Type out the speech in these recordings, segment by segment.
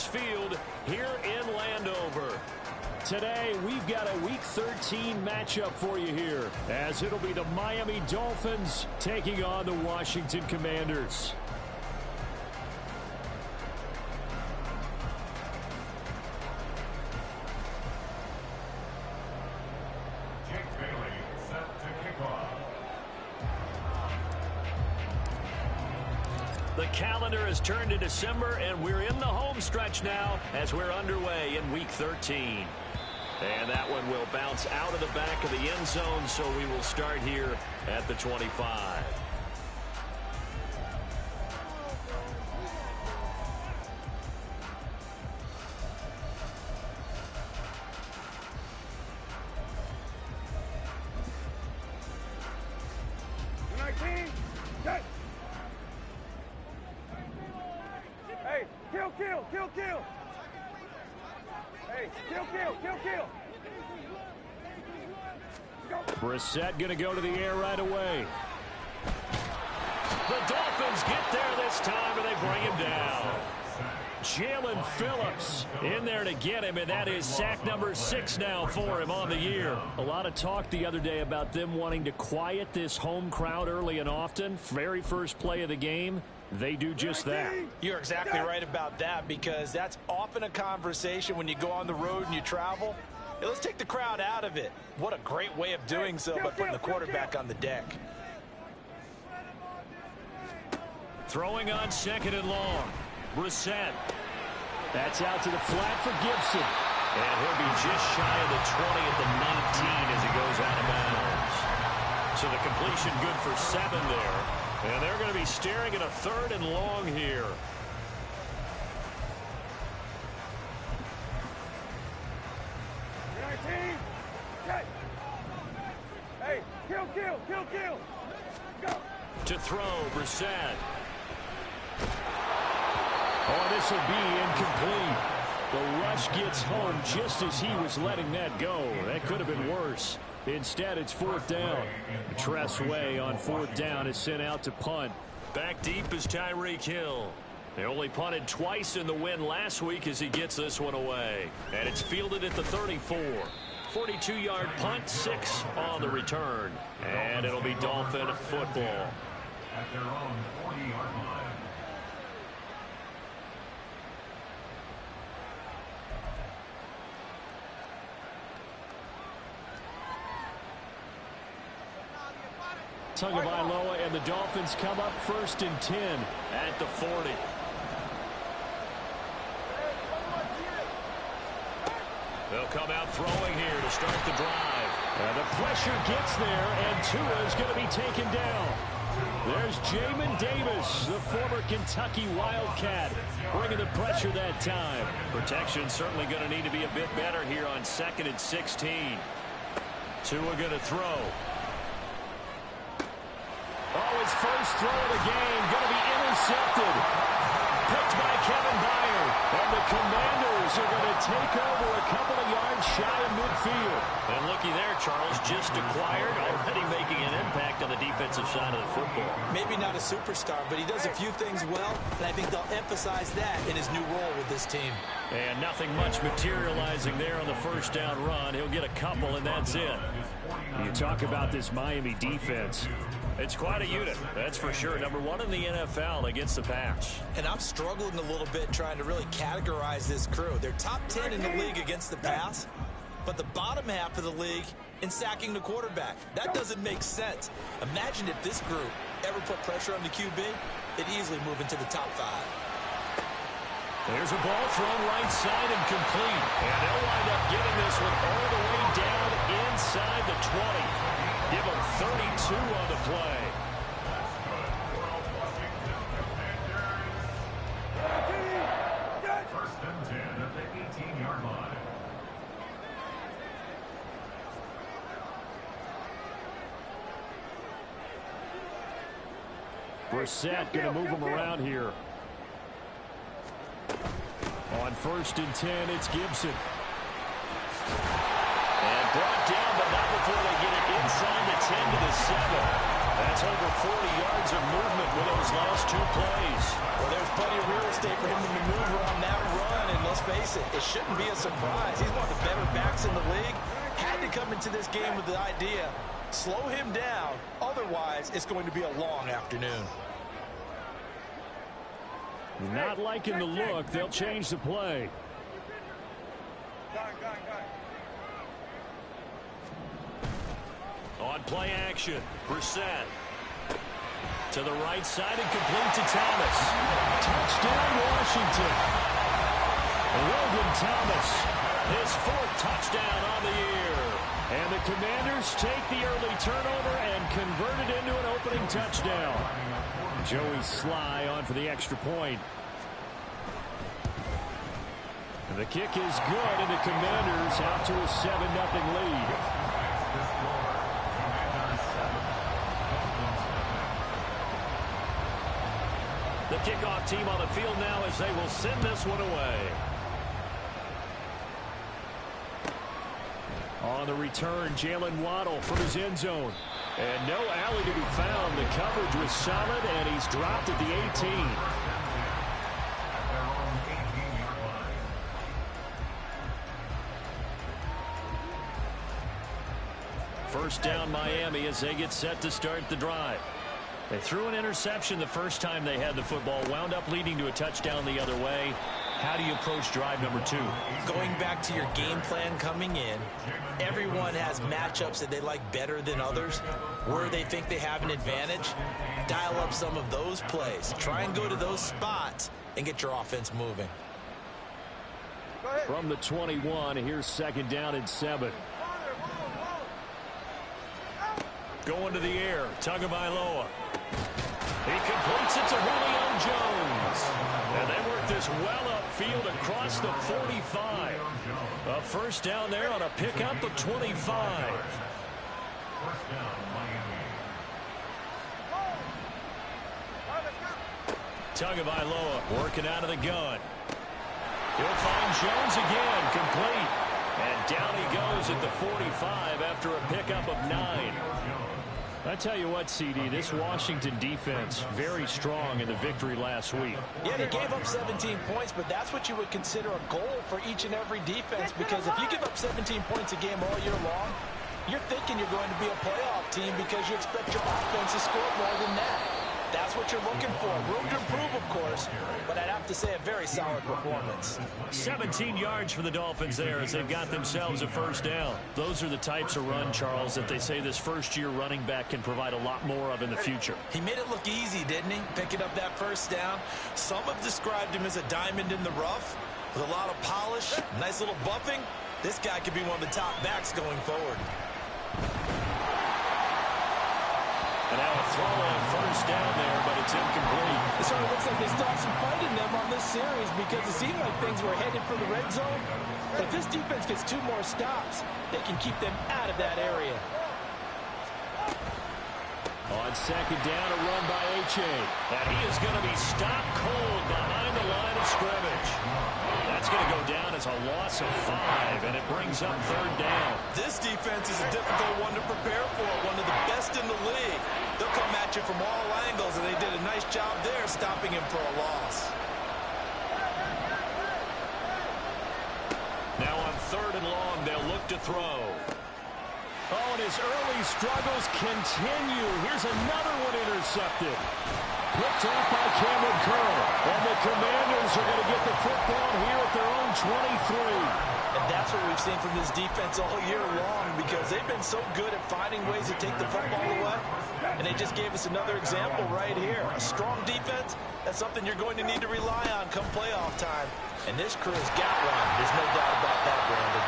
Field here in Landover. Today, we've got a Week 13 matchup for you here, as it'll be the Miami Dolphins taking on the Washington Commanders. The calendar has turned to December, and we're in the home stretch now as we're underway in Week 13. And that one will bounce out of the back of the end zone, so we will start here at the 25. Brissett going to go to the air right away. The Dolphins get there this time, and they bring him down. Jalen Phillips in there to get him, and that is sack number 6 now for him on the year. A lot of talk the other day about them wanting to quiet this home crowd early and often. Very first play of the game, they do just that. You're exactly right about that, because that's often a conversation when you go on the road and you travel. Hey, let's take the crowd out of it. What a great way of doing so by putting the quarterback on the deck. Throwing on 2nd and long. Brissett. That's out to the flat for Gibson. And he'll be just shy of the 20 at the 19 as he goes out of bounds. So the completion good for 7 there. And they're going to be staring at a 3rd and long here. Hey, kill. Go. To throw, Brissett. Oh, this will be incomplete. The rush gets home just as he was letting that go. That could have been worse. Instead, it's 4th down. Tress Way on 4th down is sent out to punt. Back deep is Tyreek Hill. They only punted twice in the win last week as he gets this one away. And it's fielded at the 34. 42-yard punt, 6 on the return. And it'll be Dolphin football. At their own 40-yard line. Tagovailoa and the Dolphins come up 1st and 10 at the 40. They'll come out throwing here to start the drive. And the pressure gets there, and Tua is going to be taken down. There's Jamin Davis, the former Kentucky Wildcat, bringing the pressure that time. Protection certainly going to need to be a bit better here on 2nd and 16. Tua going to throw. Oh, his first throw of the game going to be intercepted. Picked by Kevin Byard. And the Commanders are going to take over a couple of yards shy of midfield. And looky there, Charles, just acquired, already making an impact on the defensive side of the football. Maybe not a superstar, but he does a few things well, and I think they'll emphasize that in his new role with this team. And nothing much materializing there on the first down run. He'll get a couple, and that's it. You talk about this Miami defense. It's quite a unit, that's for sure. Number 1 in the NFL against the pass. And I'm struggling a little bit trying to really categorize this crew. They're top 10 in the league against the pass, but the bottom half of the league in sacking the quarterback. That doesn't make sense. Imagine if this group ever put pressure on the QB, they'd easily move into the top 5. There's a ball thrown right side and complete. And they'll wind up getting this one all the way down inside the 20. Give them 32 on the play. First and 10 at the 18-yard line. Brissett going to move him around here. On 1st and 10, it's Gibson. And brought down, but not before they get it inside the 10 to the 7. That's over 40 yards of movement with those last 2 plays. Well, there's plenty of real estate for him to maneuver on that run, and face it, it shouldn't be a surprise. He's one of the better backs in the league. Had to come into this game with the idea, slow him down. Otherwise, it's going to be a long afternoon. Not liking the look. They'll change the play. On play action, Brissett. To the right side and complete to Thomas. Touchdown, Washington. Logan Thomas, his 4th touchdown on the year. And the Commanders take the early turnover and convert it into an opening touchdown. Joey Sly on for the extra point. And the kick is good, and the Commanders out to a 7-0 lead. The kickoff team on the field now as they will send this one away. On the return, Jalen Waddle from his end zone. And no alley to be found. The coverage was solid, and he's dropped at the 18. First down, Miami, as they get set to start the drive. They threw an interception the first time they had the football, wound up leading to a touchdown the other way. How do you approach drive number 2? Going back to your game plan coming in, everyone has matchups that they like better than others, where they think they have an advantage. Dial up some of those plays. Try and go to those spots and get your offense moving. From the 21, here's 2nd down and 7. Going to the air, Tagovailoa. He completes it to Julio Jones. And they work this well upfield across the 45. A first down there on a pickup of 25. Tagovailoa working out of the gun. He'll find Jones again, complete. And down he goes at the 45 after a pickup of 9. I tell you what, CD, this Washington defense, very strong in the victory last week. Yeah, they gave up 17 points, but that's what you would consider a goal for each and every defense, because if you give up 17 points a game all year long, you're thinking you're going to be a playoff team because you expect your offense to score more than that. That's what you're looking for. Room to improve, of course, but I'd have to say a very solid performance. 17 yards for the Dolphins there as they've got themselves a first down. Those are the types of run, Charles, that they say this first-year running back can provide a lot more of in the future. He made it look easy, didn't he? Picking up that first down. Some have described him as a diamond in the rough with a lot of polish, nice little buffing. This guy could be one of the top backs going forward. And now a throw on first down there, but it's incomplete. It sort of looks like they still have some fight in them on this series because it seemed like things were headed for the red zone. But if this defense gets 2 more stops, they can keep them out of that area. On 2nd down, a run by H.A. And he is going to be stopped cold behind the line of scrimmage. That's going to go down as a loss of 5, and it brings up 3rd down. This defense is a difficult one to prepare for, one of the best in the league. They'll come at you from all angles, and they did a nice job there stopping him for a loss. Now on 3rd and long, they'll look to throw. Oh, and his early struggles continue. Here's another one intercepted. Picked off by Cameron Curl. And the Commanders are going to get the football here at their own 23. And that's what we've seen from this defense all year long, because they've been so good at finding ways to take the football away. And they just gave us another example right here. A strong defense, that's something you're going to need to rely on come playoff time. And this crew's got one. There's no doubt about that, Brandon.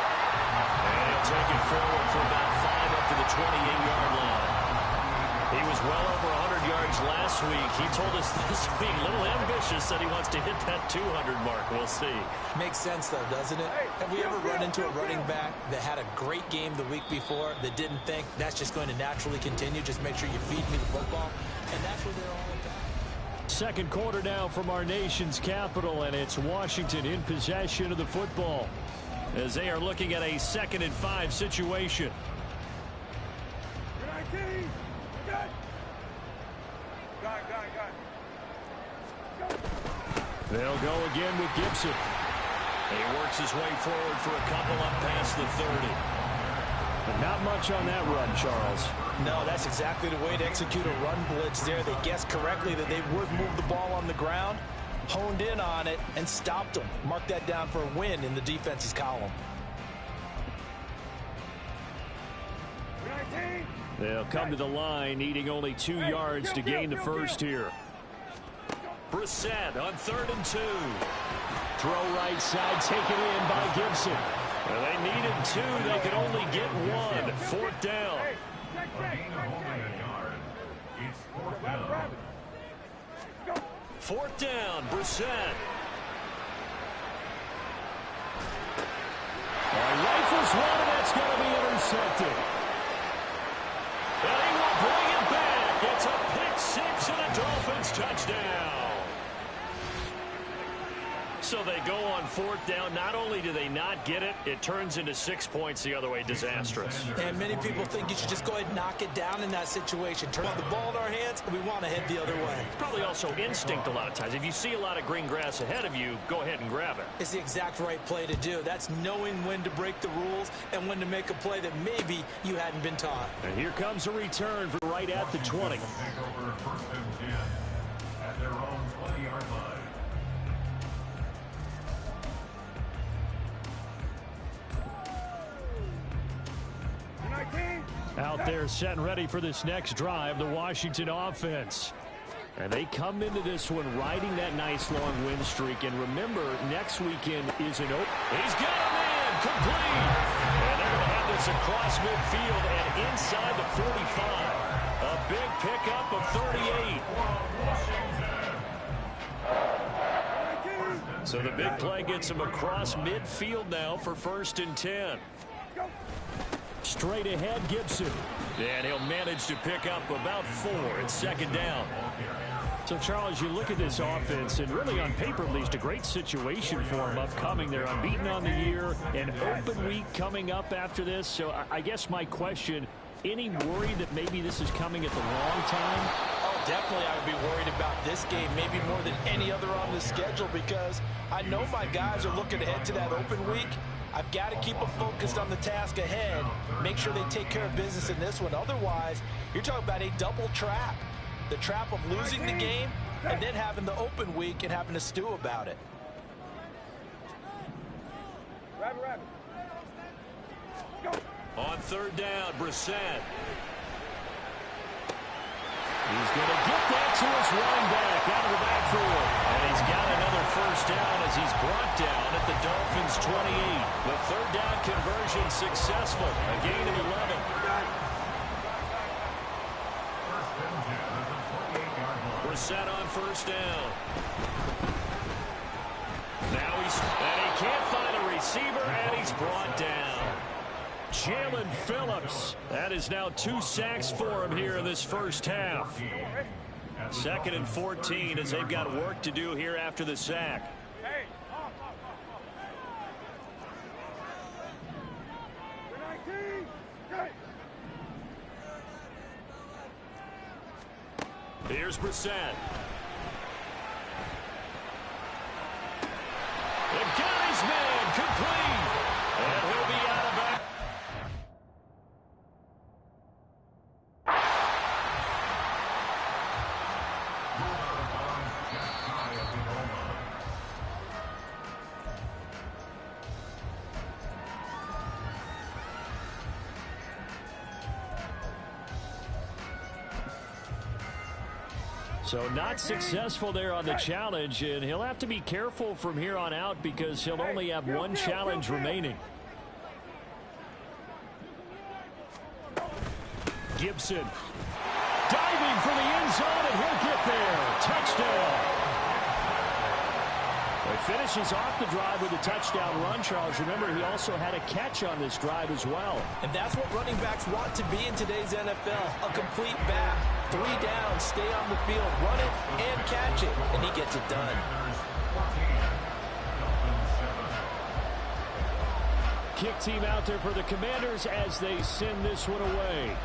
And he'll take it forward for about 5 up to the 28-yard line. He was well over 100 yards last week. He told us this week, a little ambitious, that he wants to hit that 200 mark. We'll see. Makes sense, though, doesn't it? Have we ever run into a running back that had a great game the week before that didn't think that's just going to naturally continue? Just make sure you feed me the football. And that's what they're all about. Second quarter now from our nation's capital, and it's Washington in possession of the football as they are looking at a 2nd and 5 situation. They'll go again with Gibson. He works his way forward for a couple up past the 30. But not much on that run, Charles. No, that's exactly the way to execute a run blitz there. They guessed correctly that they would move the ball on the ground, honed in on it, and stopped them. Mark that down for a win in the defense's column. They'll come to the line, needing only 2 yards to gain the first here. Brissett on 3rd and 2. Throw right side, taken in by Gibson. Well, they needed 2. They could only get 1. 4th down. Fourth down, Brissett. Rifles one, and that's going to be intercepted. And he will bring it back. It's a pick 6 and a Dolphins touchdown. So they go on 4th down. Not only do they not get it, it turns into 6 points the other way. Disastrous. And many people think you should just go ahead and knock it down in that situation. Turn the ball in our hands, and we want to head the other way. It's probably also instinct a lot of times. If you see a lot of green grass ahead of you, go ahead and grab it. It's the exact right play to do. That's knowing when to break the rules and when to make a play that maybe you hadn't been taught. And here comes a return for right at the 20. Take over 1st and 10 at their own 20-yard line. Out there set and ready for this next drive, the Washington offense. And they come into this one riding that nice long win streak. And remember, next weekend is an open. He's got a man complete. And they're going to have this across midfield and inside the 45. A big pickup of 38. So the big play gets him across midfield now for 1st and 10. Straight ahead, Gibson. And he'll manage to pick up about 4. It's 2nd down. So, Charles, you look at this offense, and really on paper, at least a great situation for them upcoming. They're unbeaten on the year, an open week coming up after this. So I guess my question, any worry that maybe this is coming at the wrong time? Oh, definitely I would be worried about this game, maybe more than any other on the schedule, because I know my guys are looking ahead to that open week. I've got to keep them focused on the task ahead, make sure they take care of business in this one. Otherwise, you're talking about a double trap. The trap of losing the game and then having the open week and having to stew about it. On 3rd down, Brissett. He's going to get that to his running back out of the backfield. And he's got another 1st down as he's brought down at the Dolphins' 28. The 3rd down conversion successful. A gain of 11. Brissett on 1st down. Now and he can't find a receiver, and he's brought down. Jalen Phillips. That is now 2 sacks for him here in this first half. 2nd and 14 as they've got work to do here after the sack. Here's Brissett. They've got his man complete. And he'll be out of bounds. So not successful there on the challenge, and he'll have to be careful from here on out because he'll only have 1 challenge remaining. Gibson diving for the end zone, and he'll get there. Touchdown. He finishes off the drive with a touchdown run, Charles. Remember, he also had a catch on this drive as well. And that's what running backs want to be in today's NFL, a complete back. 3 down, stay on the field, run it, and catch it, and he gets it done. Kick team out there for the Commanders as they send this one away.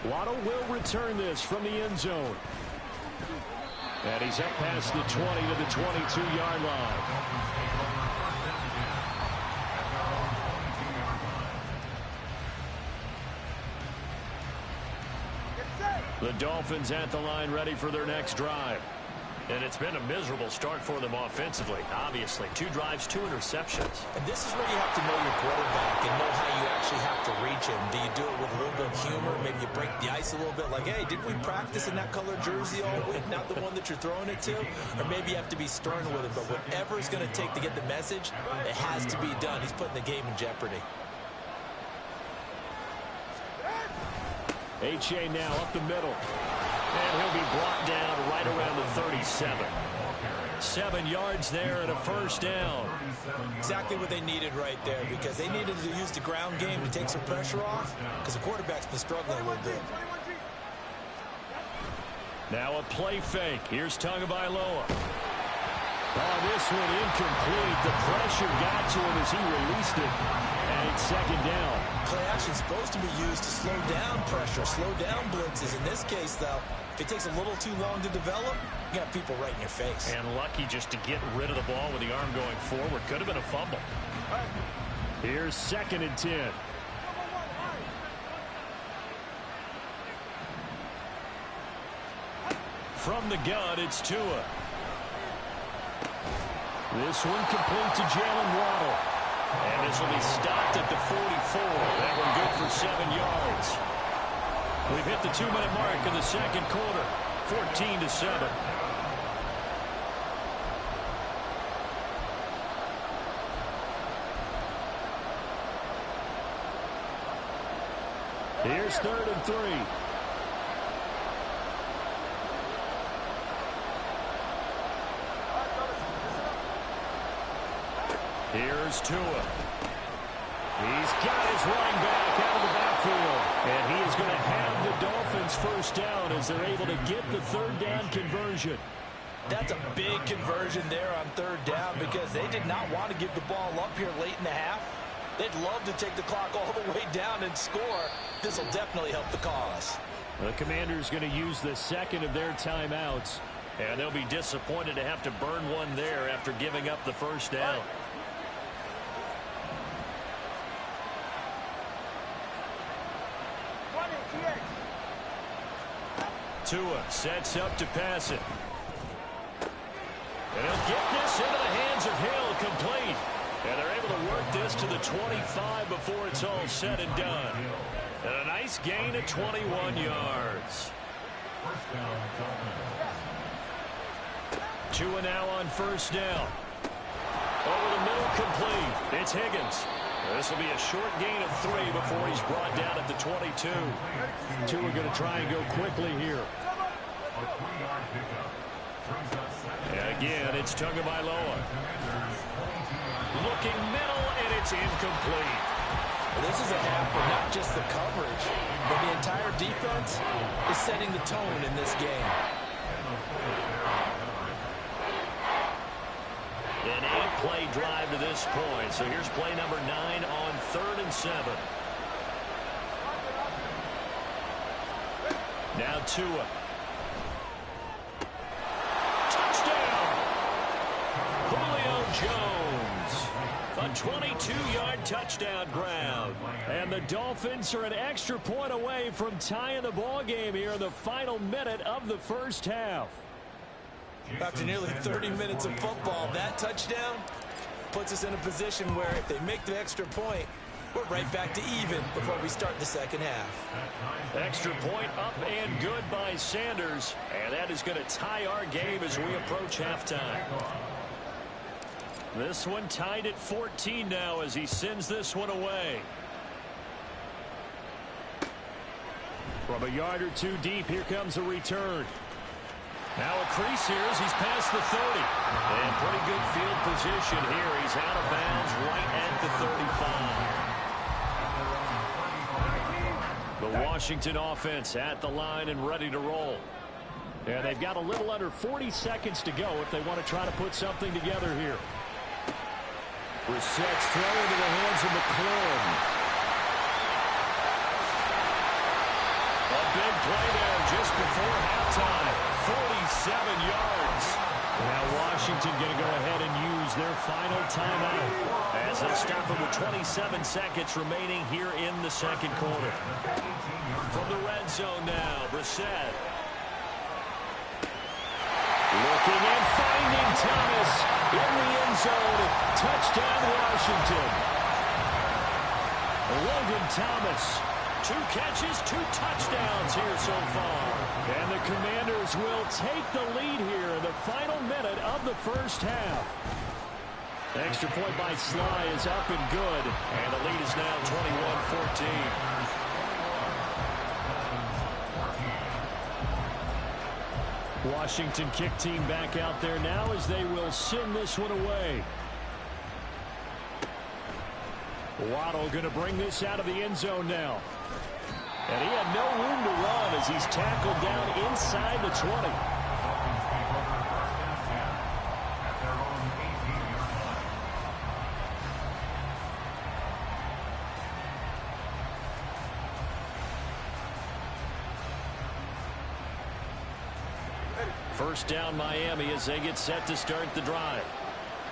Waddle will return this from the end zone. And he's up past the 20 to the 22-yard line. The Dolphins at the line ready for their next drive. And it's been a miserable start for them offensively. Obviously, 2 drives, 2 interceptions. And this is where you have to know your quarterback and know how you actually have to reach him. Do you do it with a little bit of humor? Maybe you break the ice a little bit like, hey, didn't we practice in that color jersey all week? Not the one that you're throwing it to? Or maybe you have to be stern with it. But whatever it's going to take to get the message, it has to be done. He's putting the game in jeopardy. H.A. now up the middle. And he'll be brought down right around the 37. 7 yards there and a first down. Exactly what they needed right there, because they needed to use the ground game to take some pressure off, because the quarterback's been struggling a little bit. Now a play fake. Here's Tagovailoa. Oh, this one incomplete. The pressure got to him as he released it. And it's second down. Play action is supposed to be used to slow down pressure, slow down blitzes. In this case, though, if it takes a little too long to develop, you got people right in your face. And lucky just to get rid of the ball with the arm going forward. Could have been a fumble. Here's 2nd and 10. From the gun, it's Tua. This one complete to Jalen Waddle. And this will be stopped at the 44. That one good for 7 yards. We've hit the 2-minute mark in the second quarter. 14-7. Here's 3rd and 3. Here's Tua. He's got his running back out of the backfield. And he is going to have the Dolphins first down as they're able to get the 3rd down conversion. That's a big conversion there on 3rd down, because they did not want to give the ball up here late in the half. They'd love to take the clock all the way down and score. This will definitely help the cause. The Commanders going to use the second of their timeouts. And they'll be disappointed to have to burn one there after giving up the first down. Tua sets up to pass it. And he'll get this into the hands of Hill, complete. And they're able to work this to the 25 before it's all said and done. And a nice gain of 21 yards. Tua now on first down. Over the middle, complete. It's Higgins. This will be a short gain of 3 before he's brought down at the 22. Tua going to try and go quickly here. And again, it's Tagovailoa. Looking middle, and it's incomplete. Well, this is a half where not just the coverage, but the entire defense is setting the tone in this game. An 8-play drive to this point. So here's play number 9 on 3rd and 7. Now Tua. Touchdown! Julio Jones. A 22-yard touchdown grab. And the Dolphins are an extra point away from tying the ball game here in the final minute of the first half. After nearly 30 minutes of football, that touchdown puts us in a position where if they make the extra point, we're right back to even before we start the second half. Extra point up and good by Sanders. And that is going to tie our game as we approach halftime. This one tied at 14 now as he sends this one away. From a yard or 2 deep, here comes a return. Now a crease here as he's past the 30. And pretty good field position here. He's out of bounds right at the 35. The Washington offense at the line and ready to roll. And they've got a little under 40 seconds to go if they want to try to put something together here. Brissett's throw into the hands of McLaurin. A big play there just before halftime. 47 yards. Now Washington going to go ahead and use their final timeout as they stop it with 27 seconds remaining here in the second quarter. From the red zone now, Brissett. Looking and finding Thomas in the end zone. Touchdown, Washington. Logan Thomas, 2 catches, 2 touchdowns here so far. And the Commanders will take the lead here in the final minute of the first half. Extra point by Sly is up and good. And the lead is now 21-14. Washington kick team back out there now as they will send this one away. Waddle going to bring this out of the end zone now. And he had no room to run as he's tackled down inside the 20. First down Miami as they get set to start the drive.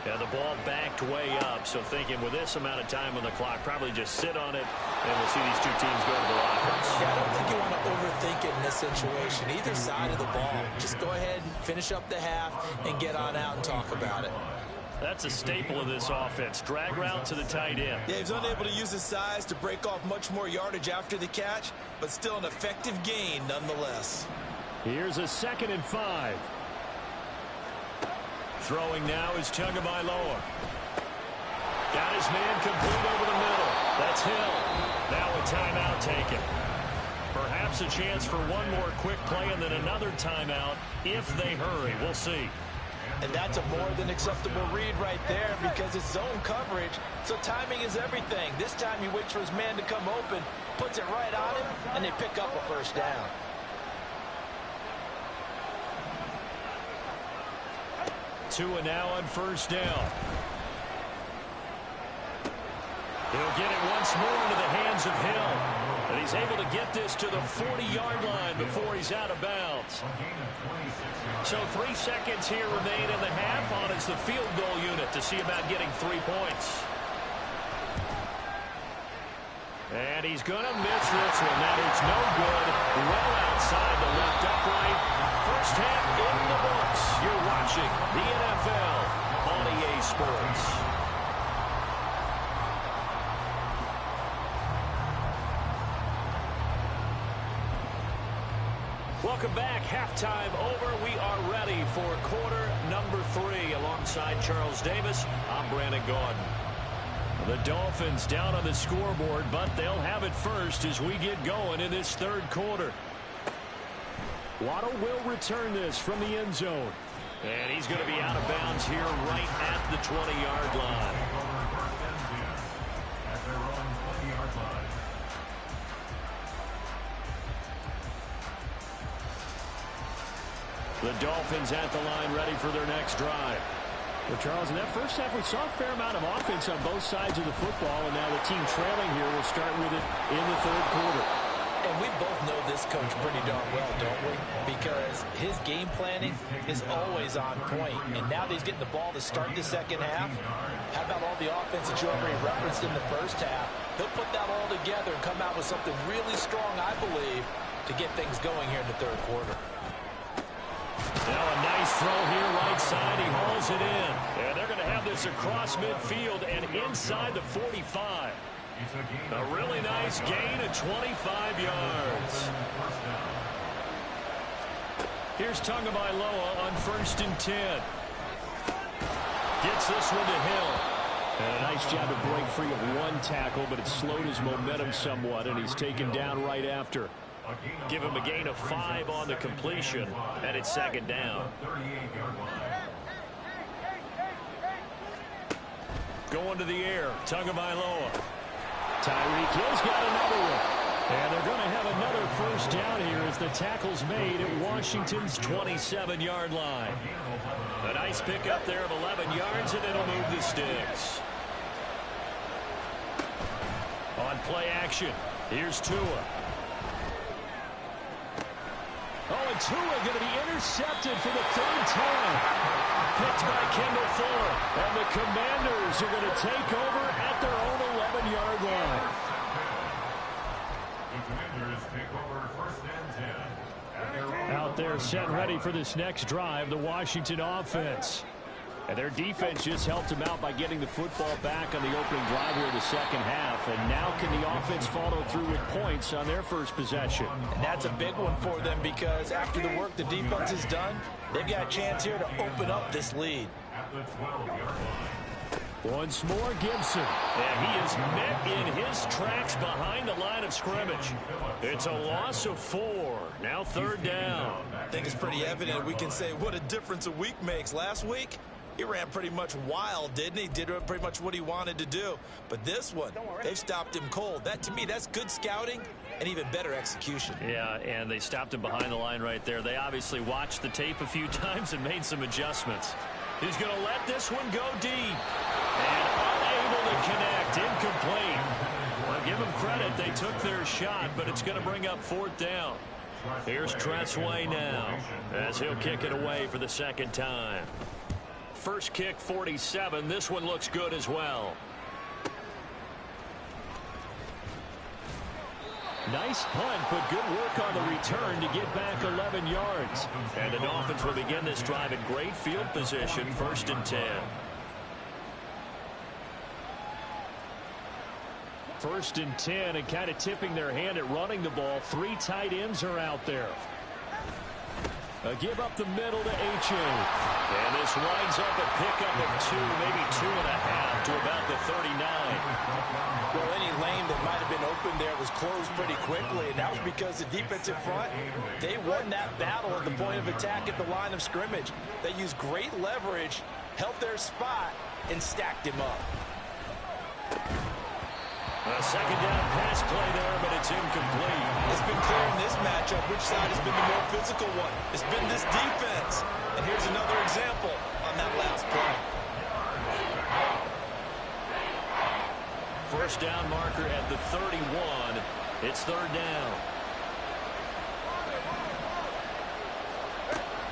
And the ball backed way up, so thinking with this amount of time on the clock, probably just sit on it, and we'll see these two teams go to the lockers. Yeah, I don't think you want to overthink it in this situation. Either side of the ball. Just go ahead and finish up the half and get on out and talk about it. That's a staple of this offense. Drag route to the tight end. Yeah, he's unable to use his size to break off much more yardage after the catch, but still an effective gain nonetheless. Here's a 2nd and 5. Throwing now is Tagovailoa. Got his man complete over the middle. That's Hill. Now a timeout taken. Perhaps a chance for one more quick play and then another timeout if they hurry. We'll see. And that's a more than acceptable read right there because it's zone coverage, so timing is everything. This time he waits for his man to come open, puts it right on him, and they pick up a first down. Tua now on first down. He'll get it once more into the hands of Hill. And he's able to get this to the 40-yard line before he's out of bounds. So 3 seconds here remain in the half on as the field goal unit to see about getting 3 points. And he's going to miss this one. That is no good. Well outside the left upright. First half in the books. You're watching the NFL on EA Sports. Welcome back. Halftime over. We are ready for quarter number 3 alongside Charles Davis. I'm Brandon Gaudin. The Dolphins down on the scoreboard, but they'll have it first as we get going in this third quarter. Waddle will return this from the end zone. And he's going to be out of bounds here right at the 20-yard line. The Dolphins at the line ready for their next drive. Well, Charles, in that first half, we saw a fair amount of offense on both sides of the football, and now the team trailing here will start with it in the third quarter. And we both know this coach pretty darn well, don't we? Because his game planning is always on point. And now that he's getting the ball to start the second half, how about all the offense that you already referenced in the first half? He'll put that all together and come out with something really strong, I believe, to get things going here in the third quarter. Now a nice throw here right side. He hauls it in. And they're going to have this across midfield and inside the 45. A really nice gain of 25 yards. Here's Tagovailoa on 1st and 10. Gets this one to Hill. And a nice job to break free of one tackle, but it slowed his momentum somewhat, and he's taken down right after. Give him a gain of 5 on the completion, and it's 2nd down. Going to the air, Tagovailoa. Tyreek Hill's got another one. And they're going to have another first down here as the tackle's made at Washington's 27-yard line. A nice pickup there of 11 yards, and it'll move the sticks. On play action, here's Tua. Tua going to be intercepted for the third time. Picked by Kendall Fuller. And the Commanders are going to take over at their own 11-yard line. The Commanders take over first and 10 at their own. Out there set ready for this next drive, the Washington offense. And their defense just helped them out by getting the football back on the opening drive here in the second half. And now can the offense follow through with points on their first possession? And that's a big one for them because after the work the defense has done, they've got a chance here to open up this lead. At the 12-yard line. Once more, Gibson. And he is met in his tracks behind the line of scrimmage. It's a loss of 4. Now third down. I think it's pretty evident we can say what a difference a week makes. Last week, he ran pretty much wild, didn't he? Did pretty much what he wanted to do. But this one, they've stopped him cold. That, to me, that's good scouting and even better execution. Yeah, and they stopped him behind the line right there. They obviously watched the tape a few times and made some adjustments. He's going to let this one go deep. And unable to connect. Incomplete. Well, give them credit. They took their shot, but it's going to bring up fourth down. Here's Tressway now as he'll kick it away for the second time. First kick, 47. This one looks good as well. Nice punt, but good work on the return to get back 11 yards. And the Dolphins will begin this drive in great field position, first and 10. First and 10, and kind of tipping their hand at running the ball. 3 tight ends are out there. A give up the middle to H.A. And this winds up a pickup of 2, maybe 2.5 to about the 39. Well, any lane that might have been open there was closed pretty quickly, and that was because the defensive front, they won that battle at the point of attack at the line of scrimmage. They used great leverage, held their spot, and stacked him up. A second down pass play there, but it's incomplete. It's been clear in this matchup which side has been the more physical one. It's been this defense. And here's another example on that last play. First down marker at the 31. It's third down.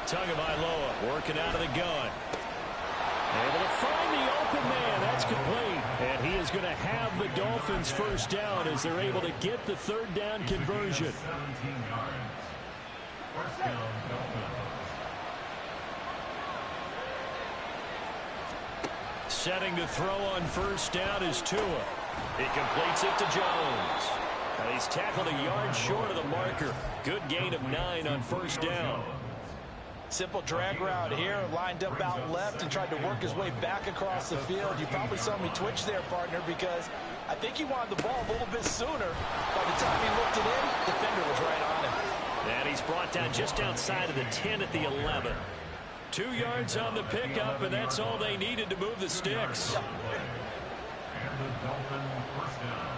Tagovailoa working out of the gun. Able to find the open man. That's complete. And he is going to have the Dolphins first down as they're able to get the third down conversion. 17 yards. First down, Dolphins. Setting to throw on first down is Tua. He completes it to Jones. And he's tackled a yard short of the marker. Good gain of 9 on first down. Simple drag route here, lined up out left and tried to work his way back across the field. You probably saw me twitch there, partner, because I think he wanted the ball a little bit sooner. By the time he looked it in, the defender was right on him. And he's brought down just outside of the 10 at the 11. 2 yards on the pickup, and that's all they needed to move the sticks. And the Dolphin first down.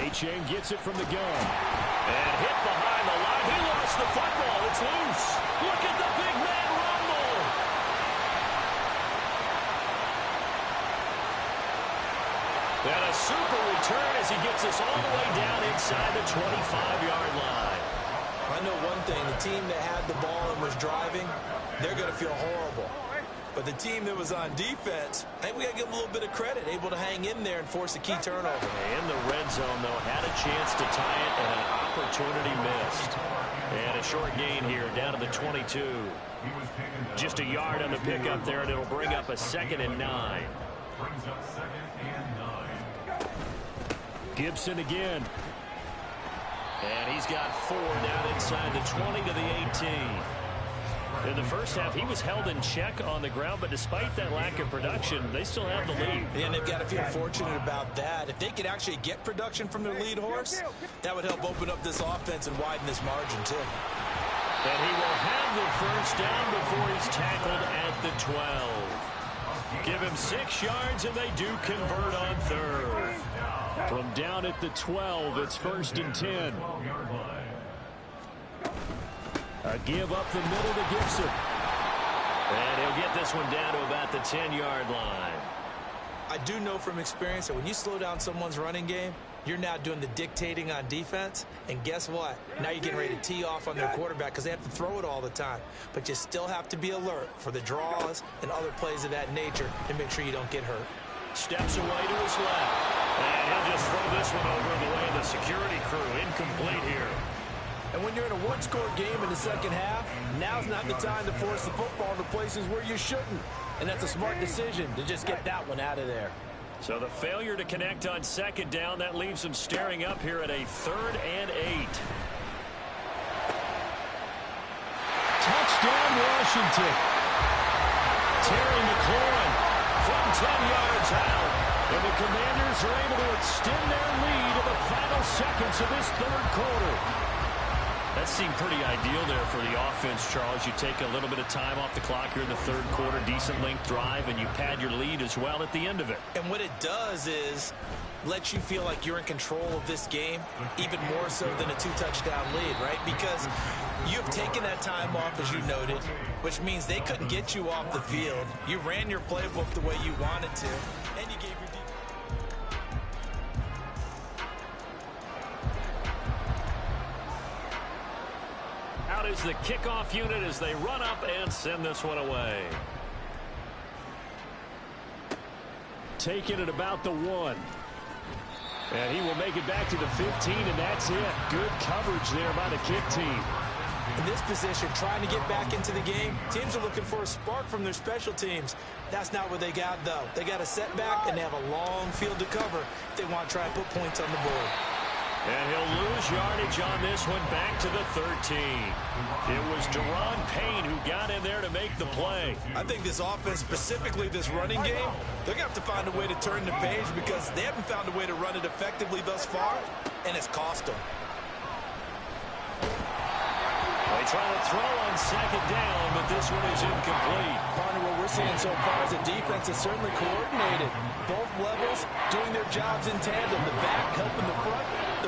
Achane gets it from the gun. And hit behind the line. He lost the football. It's loose. Look at the big man rumble. And a super return as he gets us all the way down inside the 25-yard line. I know one thing. The team that had the ball and was driving, they're going to feel horrible. But the team that was on defense, I think we got to give them a little bit of credit, able to hang in there and force a key turnover. In the red zone, though, had a chance to tie it, and an opportunity missed. And a short gain here, down to the 22. Just a yard on the pickup there, and it'll bring up a 2nd and 9. Brings up 2nd and 9. Gibson again. And he's got 4 down inside the 20 to the 18. In the first half, he was held in check on the ground, but despite that lack of production, they still have the lead. And they've got to feel fortunate about that. If they could actually get production from their lead horse, that would help open up this offense and widen this margin, too. And he will have the first down before he's tackled at the 12. Give him 6 yards, and they do convert on third. From down at the 12, it's first and 10. A give up the middle to Gibson. And he'll get this one down to about the 10-yard line. I do know from experience that when you slow down someone's running game, You're now doing the dictating on defense, and guess what? Now you're getting ready to tee off on their quarterback because they have to throw it all the time. But you still have to be alert for the draws and other plays of that nature to make sure you don't get hurt. Steps away to his left. And he'll just throw this one over the way of the security crew. Incomplete here. And when you're in a one-score game in the second half, now's not the time to force the football into places where you shouldn't. And that's a smart decision to just get that one out of there. So the failure to connect on second down, that leaves him staring up here at a 3rd and 8. Touchdown, Washington. Terry McLaurin from 10 yards out. And the Commanders are able to extend their lead in the final seconds of this 3rd quarter. That seemed pretty ideal there for the offense, Charles. You take a little bit of time off the clock here in the 3rd quarter, decent length drive, and you pad your lead as well at the end of it. And what it does is let you feel like you're in control of this game, even more so than a 2-touchdown lead, right? Because you have taken that time off, as you noted, which means they couldn't get you off the field. You ran your playbook the way you wanted to, and you gave your defense. Out is the kickoff unit as they run up and send this one away. Taking it about the 1. And he will make it back to the 15, and that's it. Good coverage there by the kick team. In this position, trying to get back into the game, teams are looking for a spark from their special teams. That's not what they got, though. They got a setback, and they have a long field to cover if they want to try and put points on the board. And he'll lose yardage on this one, back to the 13. It was Deron Payne who got in there to make the play. I think this offense, specifically this running game, they're going to have to find a way to turn the page because they haven't found a way to run it effectively thus far, and it's cost them. They try to throw on second down, but this one is incomplete. Partner, what we're seeing so far is the defense is certainly coordinated. Both levels doing their jobs in tandem. The back helping the front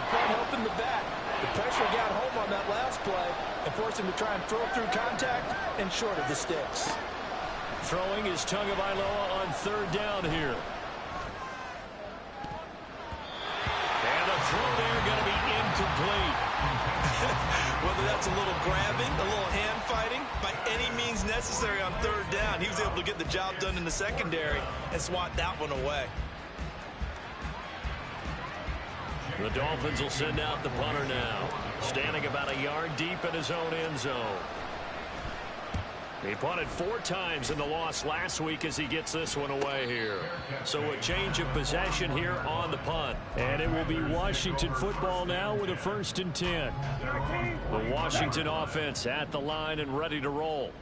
helping the back. The pressure got home on that last play and forced him to try and throw through contact and short of the sticks. Throwing is Tagovailoa on 3rd down here. And the throw there going to be incomplete. Whether that's a little grabbing, a little hand fighting, by any means necessary on 3rd down, he was able to get the job done in the secondary and swat that one away. The Dolphins will send out the punter now, standing about a yard deep in his own end zone. He punted 4 times in the loss last week as he gets this one away here. So a change of possession here on the punt. And it will be Washington football now with a 1st and 10. The Washington offense at the line and ready to roll.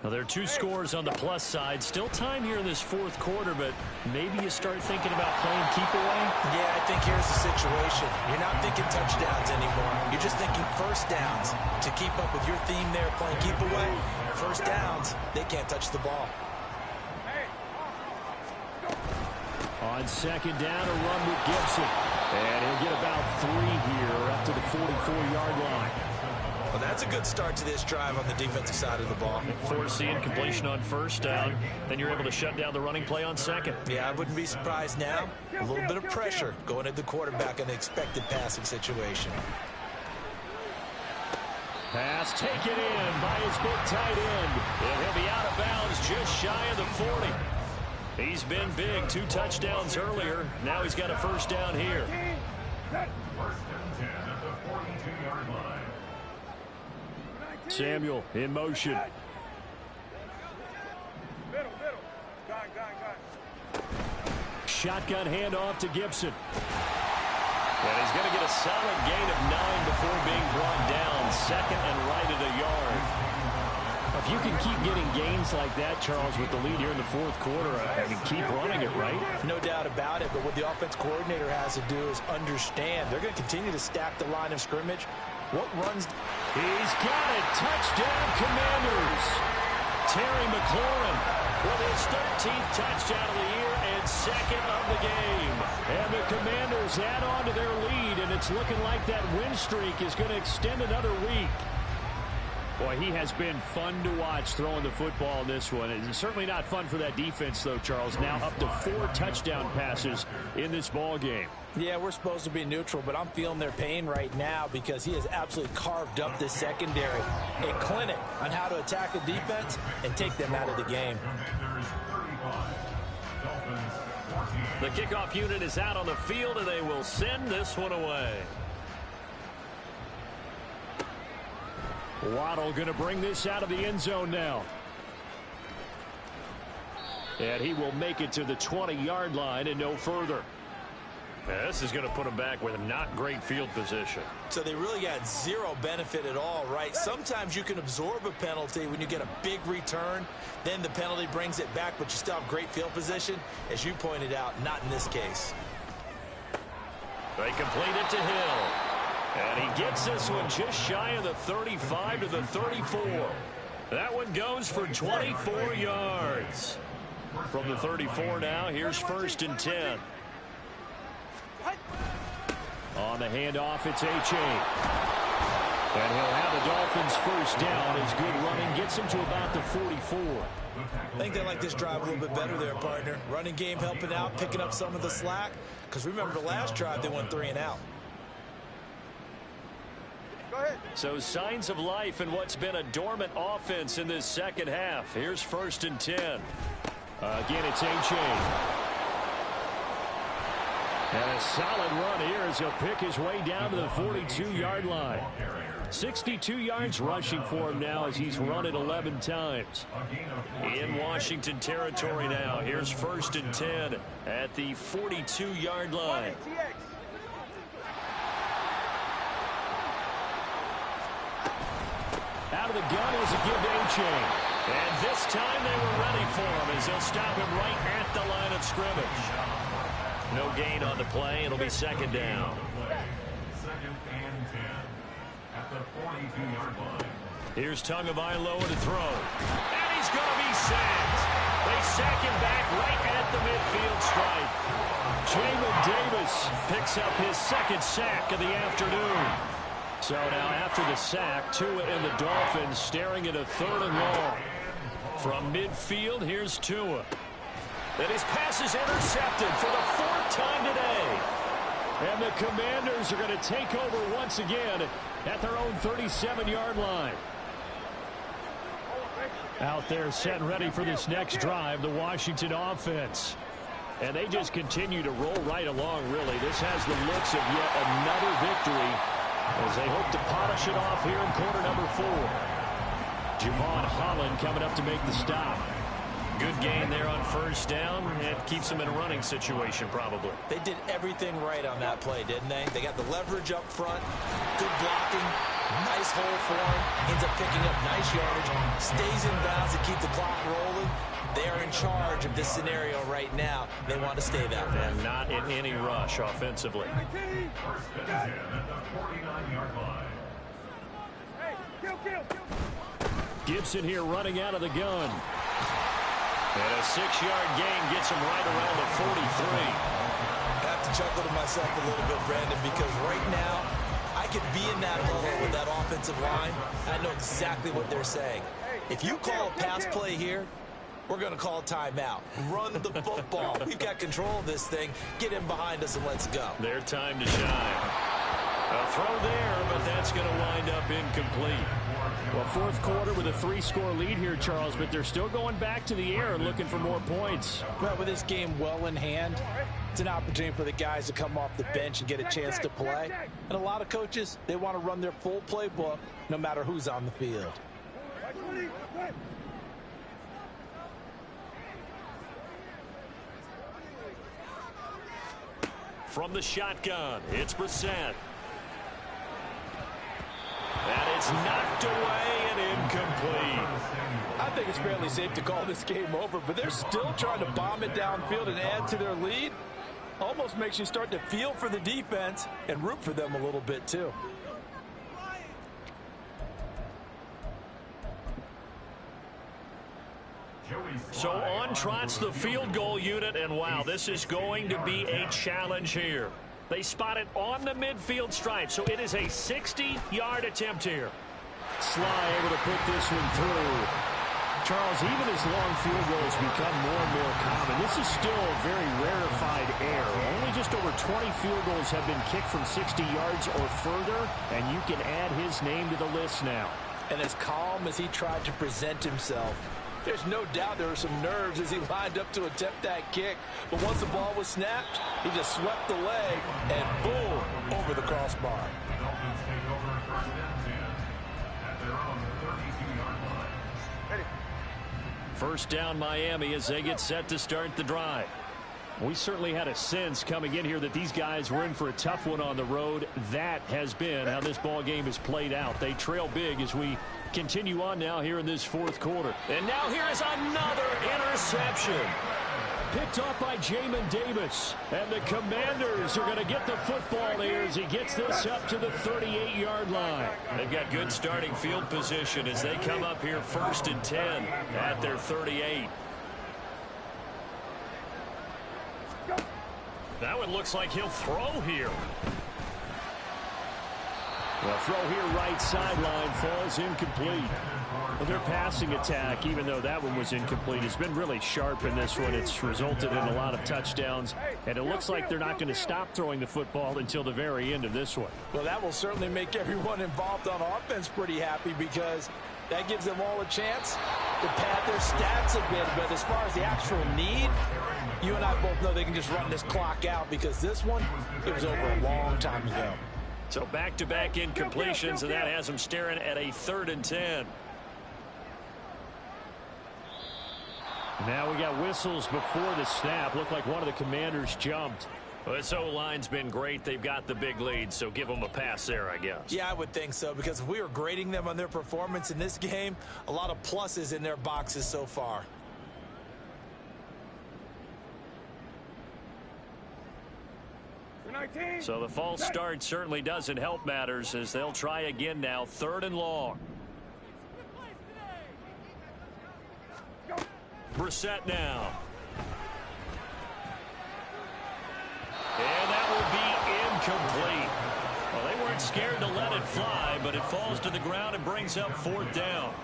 Now, there are 2 scores on the plus side. Still time here in this 4th quarter, but maybe you start thinking about playing keep away? Yeah, I think here's the situation. You're not thinking touchdowns anymore. You're just thinking 1st downs. To keep up with your theme there, playing keep away, 1st downs, they can't touch the ball. On 2nd down, a run with Gibson. And he'll get about 3 here up to the 44-yard line. Well, that's a good start to this drive on the defensive side of the ball. Forcing completion on 1st down. Then you're able to shut down the running play on 2nd. Yeah, I wouldn't be surprised now. A little bit of pressure going at the quarterback in an expected passing situation. Pass taken in by his big tight end. And he'll be out of bounds just shy of the 40. He's been big. 2 touchdowns earlier. Now he's got a 1st down here. 1st and 10 at the 42-yard line. Samuel in motion. Shotgun handoff to Gibson. And he's going to get a solid gain of 9 before being brought down. 2nd and right at a yard. If you can keep getting gains like that, Charles, with the lead here in the 4th quarter, I mean, keep running it, right? No doubt about it, but what the offense coordinator has to do is understand. They're going to continue to stack the line of scrimmage. What runs? He's got it. Touchdown, Commanders. Terry McLaurin with his 13th touchdown of the year and 2nd of the game. And the Commanders add on to their lead, and it's looking like that win streak is going to extend another week. Boy, he has been fun to watch throwing the football in this one. It's certainly not fun for that defense, though, Charles. Now up to 4 touchdown passes in this ball game. Yeah, we're supposed to be neutral, but I'm feeling their pain right now because he has absolutely carved up this secondary. A clinic on how to attack a defense and take them out of the game. The kickoff unit is out on the field, and they will send this one away. Waddle going to bring this out of the end zone now. And he will make it to the 20-yard line and no further. Yeah, this is going to put him back with not great field position. So they really got zero benefit at all, right? Sometimes you can absorb a penalty when you get a big return. Then the penalty brings it back, but you still have great field position. As you pointed out, not in this case. They complete it to Hill. And he gets this one just shy of the 35 to the 34. That one goes for 24 yards. From the 34 now, here's 1st and 10. On the handoff, it's H.A. And he'll have the Dolphins first down as good running gets him to about the 44. I think they like this drive a little bit better there, partner. Running game helping out, picking up some of the slack. Because remember the last drive, they went 3 and out. So signs of life in what's been a dormant offense in this second half. Here's 1st and 10. Again, it's H.A. And a solid run here as he'll pick his way down to the 42-yard line. 62 yards rushing for him now as he's run it 11 times. In Washington territory now. Here's 1st and 10 at the 42-yard line. Out of the gun is a give to H.A. And this time they were ready for him as they'll stop him right at the line of scrimmage. No gain on the play. It'll be 2nd down. 2nd and 10 at the 42-yard line. Here's Tagovailoa to throw. And he's going to be sacked. They sack him back right at the midfield stripe. Jamin Davis picks up his 2nd sack of the afternoon. So now after the sack, Tua and the Dolphins staring at a 3rd and long. From midfield, here's Tua. And his pass is intercepted for the 4th time today. And the Commanders are going to take over once again at their own 37-yard line. Out there set and ready for this next drive, the Washington offense. And they just continue to roll right along, really. This has the looks of yet another victory as they hope to polish it off here in quarter number 4. Javon Holland coming up to make the stop. Good gain there on 1st down. It keeps them in a running situation, probably. They did everything right on that play, didn't they? They got the leverage up front, good blocking, nice hole for him, ends up picking up nice yardage, stays in bounds to keep the clock rolling. They are in charge of this scenario right now. They want to stay that way. And not in any rush offensively. 1st and 10 at the 49-yard line. Gibson here running out of the gun. And a 6-yard gain gets him right around the 43. I have to chuckle to myself a little bit, Brandon, because right now I could be in that huddle with that offensive line. I know exactly what they're saying. If you call a pass play here, we're going to call a timeout. Run the football. We've got control of this thing. Get in behind us and let's go. Their time to shine. A throw there, but that's going to wind up incomplete. Well, 4th quarter with a 3-score lead here, Charles, but they're still going back to the air and looking for more points. Well, with this game well in hand, it's an opportunity for the guys to come off the bench and get a chance to play. And a lot of coaches, they want to run their full playbook no matter who's on the field. From the shotgun, it's Brissett. And it's knocked away and incomplete. I think it's fairly safe to call this game over, but they're still trying to bomb it downfield and add to their lead. Almost makes you start to feel for the defense and root for them a little bit, too. So on trots the field goal unit, and wow, this is going to be a challenge here. They spot it on the midfield stripe, so it is a 60-yard attempt here. Sly able to put this one through. Charles, even as long field goals become more and more common, this is still a very rarefied air. Only just over 20 field goals have been kicked from 60 yards or further, and you can add his name to the list now. And as calm as he tried to present himself, there's no doubt there were some nerves as he lined up to attempt that kick. But once the ball was snapped, he just swept the leg and boom, over the crossbar. The Dolphins take over first and 10 at their own 32-yard line. Ready. First down Miami as they get set to start the drive. We certainly had a sense coming in here that these guys were in for a tough one on the road. That has been how this ball game has played out. They trail big as we continue on now here in this fourth quarter. And now here is another interception. Picked off by Jamin Davis. And the Commanders are going to get the football here as he gets this up to the 38-yard line. They've got good starting field position as they come up here first and 10 at their 38. That one looks like he'll throw here. The throw here right sideline falls incomplete. Well, their passing attack, even though that one was incomplete, has been really sharp in this one. It's resulted in a lot of touchdowns, and it looks like they're not going to stop throwing the football until the very end of this one. Well, that will certainly make everyone involved on offense pretty happy because that gives them all a chance to pad their stats a bit. But as far as the actual need, you and I both know they can just run this clock out because this one, it was over a long time ago. So back-to-back incompletions, and that has them staring at a 3rd and 10. Now we got whistles before the snap. Looked like one of the Commanders jumped. Well, this O-line's been great. They've got the big lead, so give them a pass there, I guess. Yeah, I would think so, because if we were grading them on their performance in this game, a lot of pluses in their boxes so far. So the false start certainly doesn't help matters as they'll try again now, 3rd and long. Brissett now. And that will be incomplete. Well, they weren't scared to let it fly, but it falls to the ground and brings up 4th down.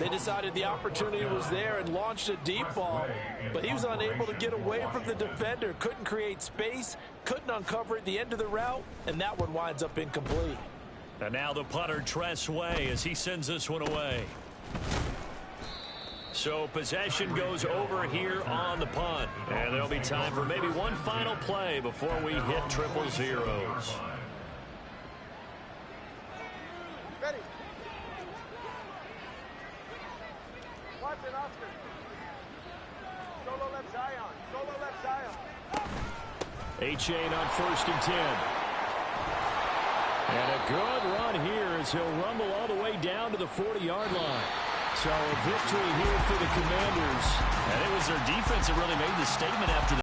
They decided the opportunity was there and launched a deep ball, but he was unable to get away from the defender, couldn't create space, couldn't uncover at the end of the route, and that one winds up incomplete. And now the punter, Tress Way, as he sends this one away. So possession goes over here on the punt. And there'll be time for maybe one final play before we hit triple zeros. Ready. Watson, Oscar. Solo left Zion. Solo left Zion. A-Chain on 1st and 10. And a good run here as he'll rumble all the way down to the 40-yard line. So a victory here for the Commanders. And it was their defense that really made the statement after the